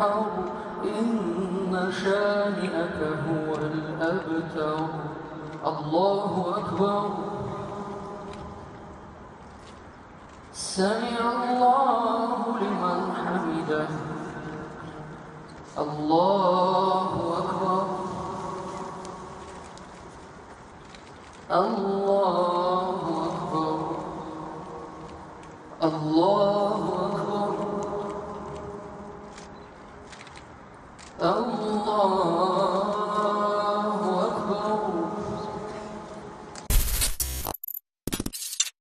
وانحر إن شانئك هو الأبتر. الله أكبر. سمع الله لمن حمده. الله أكبر. الله أكبر. الله